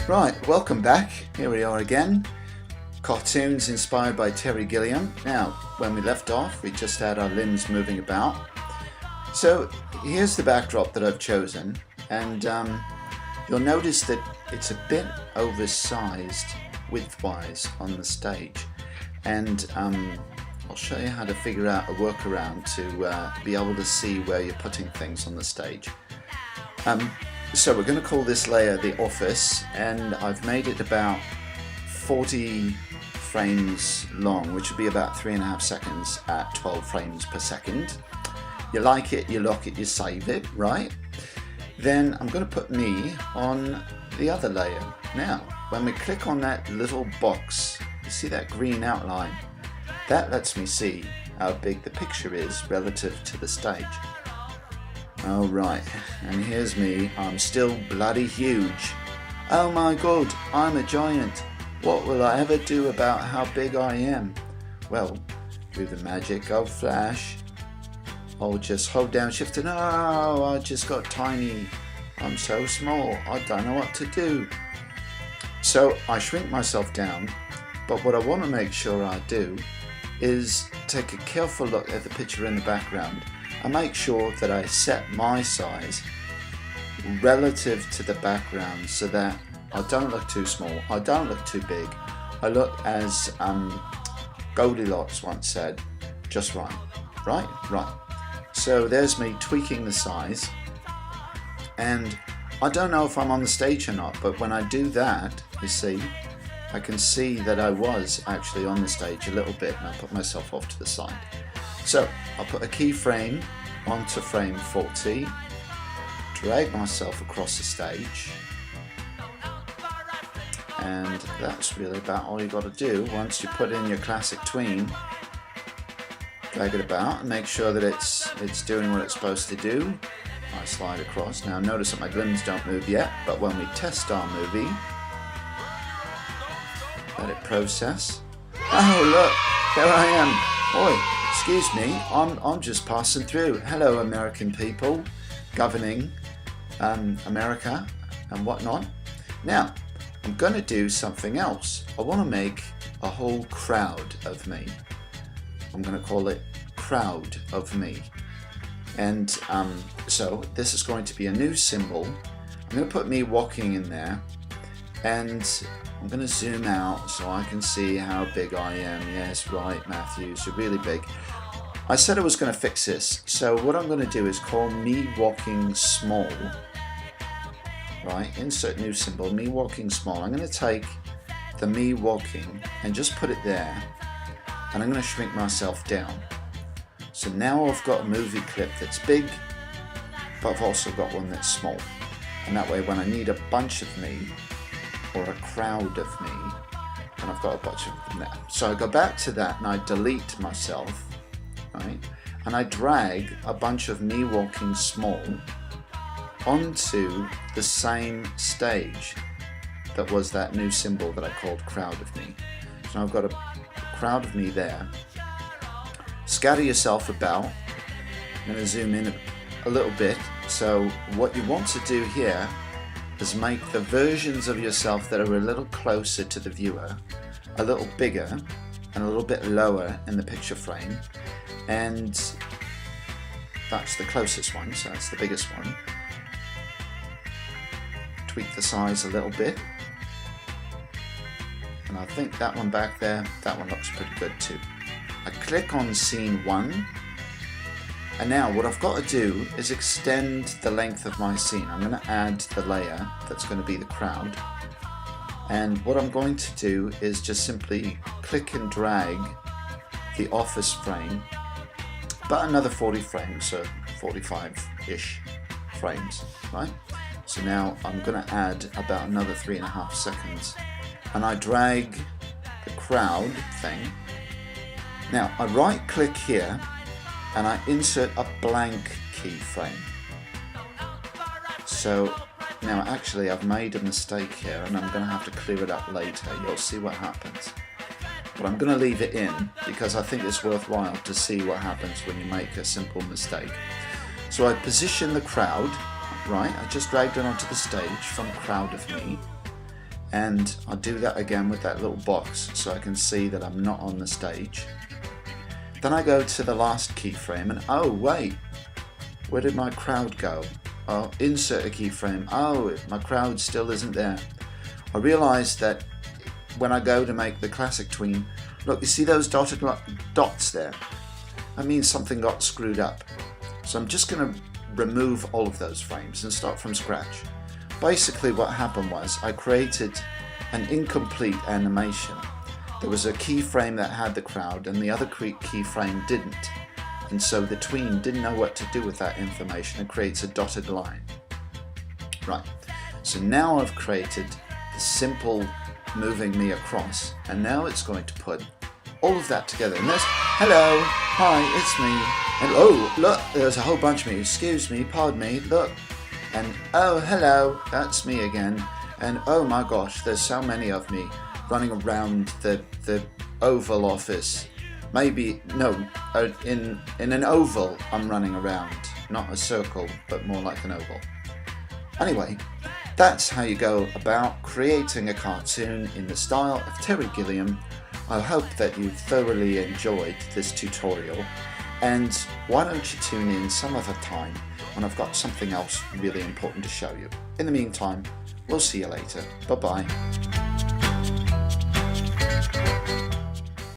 Right, welcome back. Here we are again. Cartoons inspired by Terry Gilliam. Now, when we left off, we just had our limbs moving about. So here's the backdrop that I've chosen, and you'll notice that it's a bit oversized width-wise on the stage, and I'll show you how to figure out a workaround to be able to see where you're putting things on the stage. So we're going to call this layer the office, and I've made it about 40 frames long, which would be about 3.5 seconds at 12 frames per second. You like it, you lock it, you save it, right? Then I'm going to put me on the other layer. Now, when we click on that little box, you see that green outline? That lets me see how big the picture is relative to the stage. Alright, and here's me. I'm still bloody huge. Oh my god, I'm a giant. What will I ever do about how big I am? Well, through the magic of Flash, I'll just hold down shift and oh, I just got tiny. I'm so small, I don't know what to do. So I shrink myself down, but what I want to make sure I do is take a careful look at the picture in the background. I make sure that I set my size relative to the background so that I don't look too small, I don't look too big, I look as Goldilocks once said, just right. Right. So there's me tweaking the size, and I don't know if I'm on the stage or not, but when I do that, you see, I can see that I was actually on the stage a little bit, and I put myself off to the side. So I'll put a keyframe onto frame 40, drag myself across the stage, and that's really about all you've got to do. Once you put in your classic tween, drag it about and make sure that it's doing what it's supposed to do. I slide across. Now notice that my limbs don't move yet, but when we test our movie, let it process. Oh look, there I am. Oi. Excuse me, I'm just passing through. Hello, American people, governing America and whatnot. Now, I'm going to do something else. I want to make a whole crowd of me. I'm going to call it crowd of me. And so this is going to be a new symbol. I'm going to put me walking in there, and I'm going to zoom out so I can see how big I am. Yes, right, Matthews, you're really big. I said I was going to fix this, so what I'm going to do is call me walking small. Right, insert new symbol, me walking small. I'm going to take the me walking and just put it there, and I'm going to shrink myself down. So now I've got a movie clip that's big, but I've also got one that's small. And that way when I need a bunch of me, or a crowd of me, and I've got a bunch of them there. So I go back to that and I delete myself, right? And I drag a bunch of me walking small onto the same stage that was that new symbol that I called crowd of me. So I've got a crowd of me there. Scatter yourself about. I'm going to zoom in a little bit. So what you want to do here is make the versions of yourself that are a little closer to the viewer a little bigger and a little bit lower in the picture frame, and that's the closest one, so that's the biggest one. Tweak the size a little bit, and I think that one back there, that one looks pretty good too. I click on scene 1, and now what I've got to do is extend the length of my scene. I'm going to add the layer that's going to be the crowd. And what I'm going to do is just simply click and drag the office frame, about another 40 frames, so 45-ish frames, right? So now I'm going to add about another 3.5 seconds. And I drag the crowd thing. Now I right click here, and I insert a blank keyframe. So now actually I've made a mistake here, and I'm going to have to clear it up later. You'll see what happens. But I'm going to leave it in because I think it's worthwhile to see what happens when you make a simple mistake. So I position the crowd, right? I just dragged it onto the stage from crowd of me. and I'll do that again with that little box so I can see that I'm not on the stage. Then I go to the last keyframe and oh wait, where did my crowd go? I'll insert a keyframe. Oh, my crowd still isn't there. I realized that when I go to make the classic tween, look, you see those dotted dots there? That means something got screwed up. So I'm just going to remove all of those frames and start from scratch. Basically what happened was I created an incomplete animation. There was a keyframe that had the crowd and the other keyframe didn't. And so the tween didn't know what to do with that information and creates a dotted line. Right, so now I've created the simple moving me across, and now it's going to put all of that together. And there's, hello, hi, it's me. And oh, look, there's a whole bunch of me. Excuse me, pardon me, look. And oh, hello, that's me again. And oh my gosh, there's so many of me running around the Oval Office. Maybe, no, in an oval I'm running around, not a circle, but more like an oval. Anyway, that's how you go about creating a cartoon in the style of Terry Gilliam. I hope that you've thoroughly enjoyed this tutorial, and why don't you tune in some other time when I've got something else really important to show you. In the meantime, we'll see you later. Bye bye.